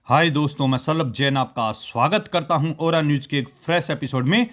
हाय दोस्तों, मैं सलभ जैन आपका स्वागत करता हूं ओरा न्यूज के एक फ्रेश एपिसोड में।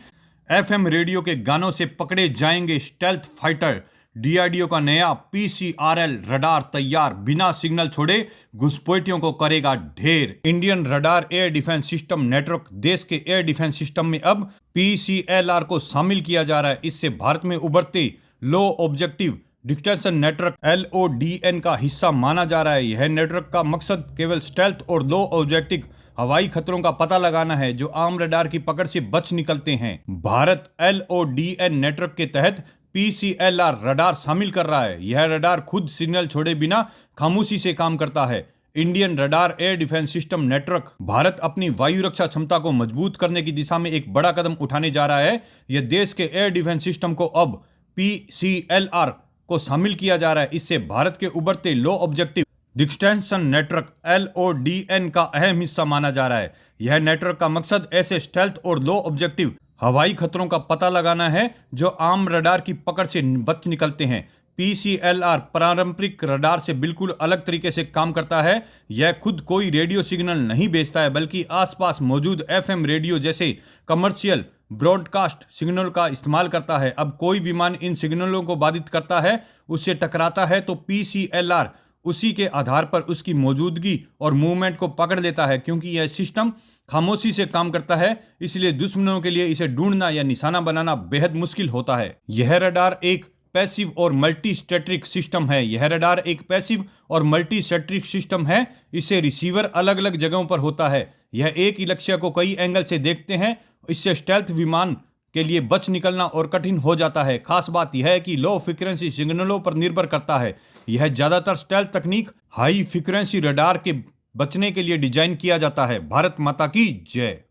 एफएम रेडियो के गानों से पकड़े जाएंगे स्टेल्थ फाइटर। डीआरडीओ का नया पीसीआरएल रडार तैयार, बिना सिग्नल छोड़े घुसपैठियों को करेगा ढेर। Indian radar air defence system network देश के एयर डिफेंस सिस्टम में अब पीसीएलआर को शामिल किया जा रहा है। इससे भारत में उभरते लो ऑब्जेक्टिव डिटेक्शन नेटवर्क LODN का हिस्सा माना जा रहा है। यह नेटवर्क का मकसद केवल स्टेल्थ और लो ऑब्जेक्टिव हवाई खतरों का पता लगाना है जो आम रडार की पकड़ से बच निकलते हैं। भारत LODN नेटवर्क के तहत PCLR रडार शामिल कर रहा है। यह रडार खुद सिग्नल छोड़े बिना खामोशी से काम करता है। Indian radar air defence system network Bharat अपनी वायु रक्षा क्षमता को मजबूत करने की दिशा में एक बड़ा कदम उठाने जा रहा है। यह देश के एयर डिफेंस सिस्टम को अब PCLR को शामिल किया जा रहा है। इससे भारत के उभरते लो ऑब्जेक्टिव डिटेक्शन नेटवर्क LODN का अहम हिस्सा माना जा रहा है। यह नेटवर्क का मकसद ऐसे स्टेल्थ और लो ऑब्जेक्टिव हवाई खतरों का पता लगाना है जो आम रडार की पकड़ से बच निकलते हैं। PCLR पारंपरिक रडार से बिल्कुल अलग तरीके से काम करता है। यह खुद कोई रेडियो सिग्नल नहीं भेजता है, बल्कि आसपास मौजूद FM रेडियो जैसे कमर्शियल ब्रॉडकास्ट सिग्नल का इस्तेमाल करता है। अब कोई विमान इन सिग्नलों को बाधित करता है, उससे टकराता है, तो PCLR उसी के आधार पर उसकी मौजूदगी और मूवमेंट को पकड़ लेता है। क्योंकि यह सिस्टम खामोशी से काम करता है, इसलिए दुश्मनों के लिए इसे ढूंढना या निशाना बनाना बेहद मुश्किल होता है। यह रडार एक पैसिव और मल्टी स्टैटिक सिस्टम है। यह रडार एक पैसिव और मल्टी स्टैटिक सिस्टम है। इससे रिसीवर अलग अलग जगहों पर होता है। यह एक ही लक्ष्य को कई एंगल से देखते हैं। इससे स्टेल्थ विमान के लिए बच निकलना और कठिन हो जाता है। खास बात यह है कि लो फ्रीक्वेंसी सिग्नलों पर निर्भर करता है। यह ज्यादातर स्टेल्थ तकनीक हाई फ्रीक्वेंसी रडार के बचने के लिए डिजाइन किया जाता है। भारत माता की जय।